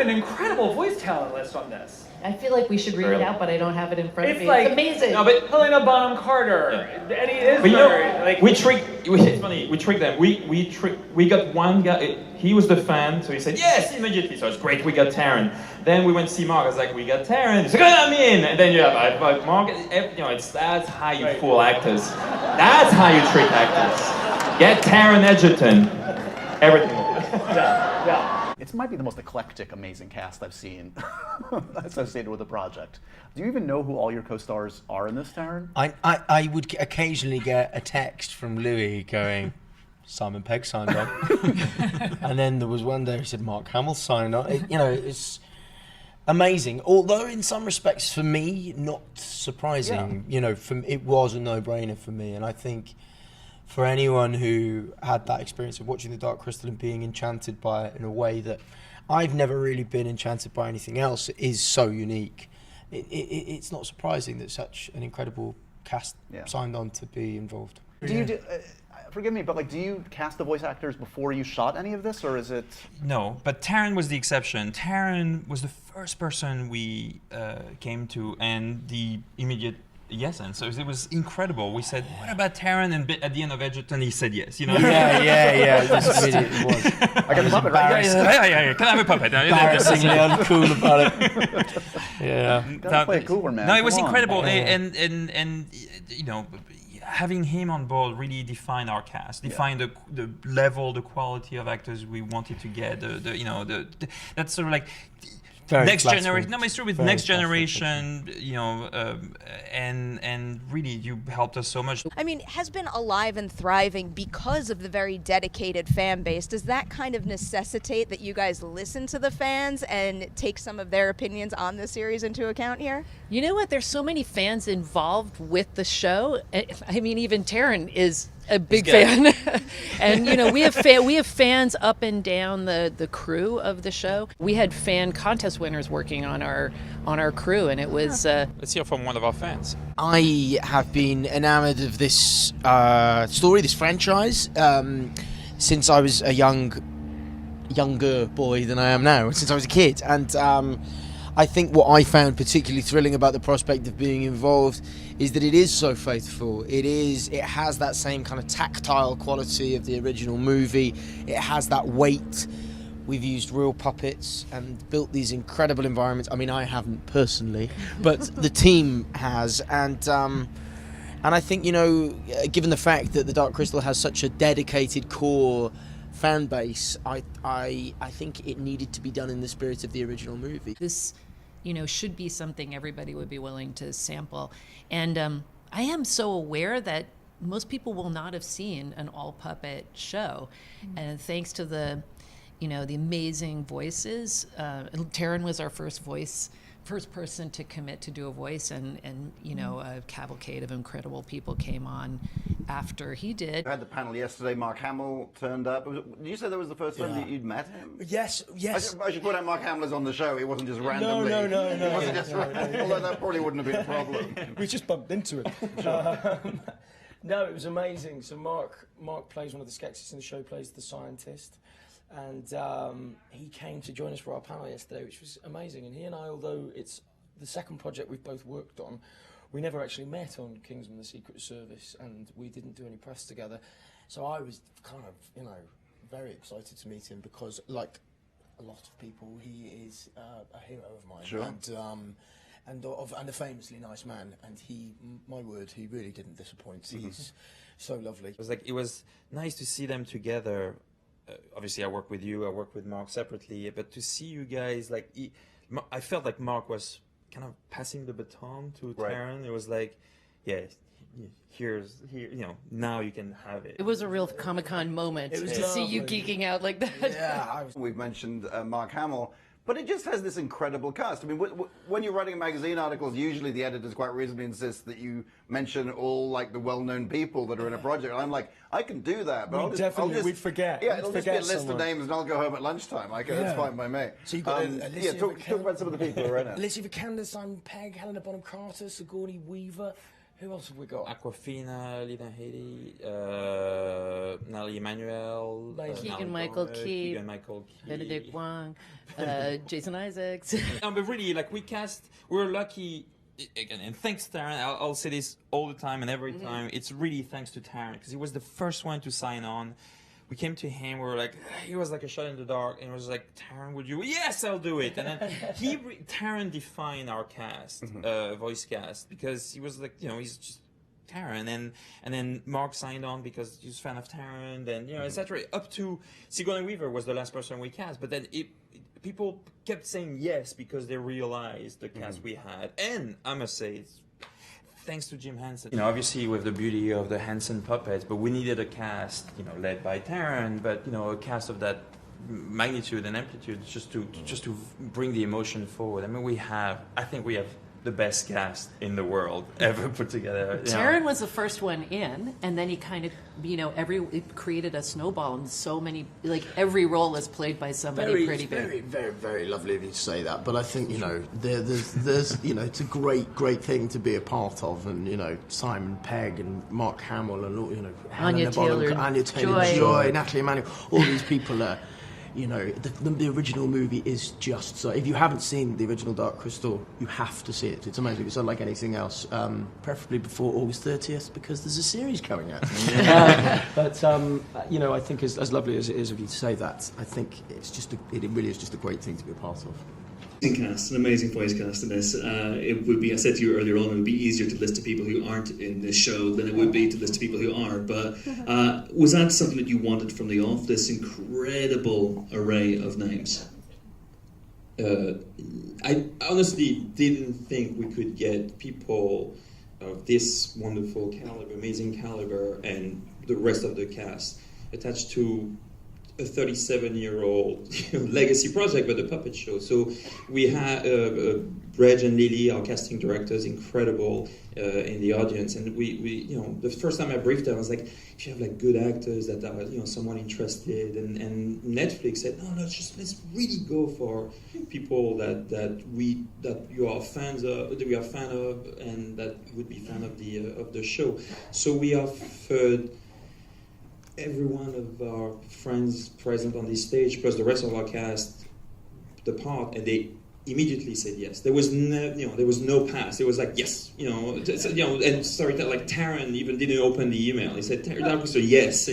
an incredible voice talent list on this. I feel like we should read it out, but I don't have it in front of me. Like, it's amazing. No, but Helena Bonham Carter, Eddie Izzard, we tricked them. We got one guy. He was the fan, so he said yes immediately. So it's great. We got Taron. Then we went to see Mark. I was like, we got Taron. He's like, I'm in. And then you have Mark. That's how you fool actors. That's how you trick actors. Get Taron Egerton. Everything will be. Yeah. It might be the most eclectic, amazing cast I've seen associated with the project. Do you even know who all your co-stars are in this, Taron? I would occasionally get a text from Louis going, Simon Pegg signed on. And then there was one day he said, Mark Hamill signed on. It's amazing. Although in some respects, for me, not surprising. Yeah. It was a no-brainer for me. And I think for anyone who had that experience of watching The Dark Crystal and being enchanted by it in a way that I've never really been enchanted by anything else, is so unique. It's not surprising that such an incredible cast signed on to be involved. Forgive me, but do you cast the voice actors before you shot any of this, or is it? No, but Taron was the exception. Taron was the first person we came to, and the immediate yes, and so it was incredible. We said, "What about Taron?" And at the end of Egerton, he said yes. Yeah. It was. I got the puppet right. Yeah. Can I have a puppet? Embarrassingly uncool about it. Yeah. Gotta play it cooler, man. No, it was incredible, and having him on board really defined our cast, defined the level, the quality of actors we wanted to get. That's sort of like. Next generation. No, it's true with next generation. And really, you helped us so much. I mean, has been alive and thriving because of the very dedicated fan base. Does that kind of necessitate that you guys listen to the fans and take some of their opinions on the series into account here? You know what? There's so many fans involved with the show. I mean, even Taron is a big fan. And we have fans up and down the crew of the show. We had fan contest winners working on our crew, and it was Let's hear from one of our fans. I have been enamored of this story, this franchise, since I was a younger boy than I am now, since I was a kid. And I think what I found particularly thrilling about the prospect of being involved is that it is so faithful. It has that same kind of tactile quality of the original movie. It has that weight. We've used real puppets and built these incredible environments. I mean, I haven't personally, but the team has. And I think, given the fact that The Dark Crystal has such a dedicated core fan base, I think it needed to be done in the spirit of the original movie. This, should be something everybody would be willing to sample. And I am so aware that most people will not have seen an all-puppet show. And thanks to the amazing voices, Taron was our first person to commit to do a voice, and a cavalcade of incredible people came on after he did. I had the panel yesterday. Mark Hamill turned up. Did you say that was the first time that you'd met him? Yes. I should point out Mark Hamill is on the show. It wasn't just randomly. No. It wasn't just although that probably wouldn't have been a problem. We just bumped into it. No, it was amazing. So Mark plays one of the sketches in the show, plays the scientist. And he came to join us for our panel yesterday, which was amazing. And he and I, although it's the second project we've both worked on, we never actually met on Kingsman: The Secret Service, and we didn't do any press together. So I was kind of, very excited to meet him because, like a lot of people, he is a hero of mine. Sure. And a famously nice man. And my word, he really didn't disappoint. He's so lovely. It was nice to see them together. Obviously, I work with you, I work with Mark separately, but to see you guys, I felt like Mark was kind of passing the baton to Taron. It was like, here, now you can have it. It was a real Comic-Con moment to see you geeking out like that. Yeah, we've mentioned Mark Hamill. But it just has this incredible cast. I mean, when you're writing magazine articles, usually the editors quite reasonably insist that you mention all the well-known people that are in a project. I'm like, I can do that, but we'd forget. Yeah, it'll just be a list of names, and I'll go home at lunchtime. That's fine by me. So you've got talk about some of the people who are in it. Alicia Vikander, Simon Pegg, Helena Bonham Carter, Sigourney Weaver, Who else have we got? Aquafina, Lina Haley, Natalie Emmanuel, Keegan-Michael Key, Keegan-Michael Key, Benedict Wong, Jason Isaacs. No, but really, like we're lucky. Again, and thanks to Taron, I'll say this all the time and every time. It's really thanks to Taron because he was the first one to sign on. We came to him. We were like, he was like a shot in the dark, and he was like, Taron, would you? Yes, I'll do it. And then Taron defined our cast, voice cast, because he was like, he's just Taron, and then Mark signed on because he was a fan of Taron, then etc. Up to Sigourney Weaver was the last person we cast, but then people kept saying yes because they realized the cast we had, and I must say it's thanks to Jim Hanson. Obviously with the beauty of the Hanson puppets, but we needed a cast, led by Taron, but a cast of that magnitude and amplitude just to bring the emotion forward. I mean, I think we have the best cast in the world ever put together. Taron was the first one in, and then he kind of, it created a snowball, and so many, like every role is played by somebody pretty big. Very, very, very lovely of you to say that. But I think there's it's a great thing to be a part of, and Simon Pegg and Mark Hamill and Anya Taylor, Joy, Natalie Emmanuel, all these people are. The original movie is just so. If you haven't seen the original Dark Crystal, you have to see it. It's amazing. It's unlike anything else. Preferably before August 30th, because there's a series coming out. But I think as lovely as it is of you to say that, I think it really is just a great thing to be a part of. Cast, an amazing voice cast in this. It would be, I said to you earlier on, it would be easier to list to people who aren't in this show than it would be to list to people who are. But was that something that you wanted from the off, this incredible array of names? I honestly didn't think we could get people of this wonderful caliber, amazing caliber, and the rest of the cast attached to a 37-year-old legacy project, but a puppet show. So we had Reg and Lily, our casting directors, incredible in the audience. And we the first time I briefed them, I was like, if you have like good actors that are someone interested, and Netflix said, no, let's really go for people that you are fans of, that we are fan of, and that would be fan of the show. So we offered every one of our friends present on this stage, plus the rest of our cast, the part, and they immediately said yes. There was no pass. It was like yes, and sorry, like Taron even didn't open the email. He said, "Taron, so yes."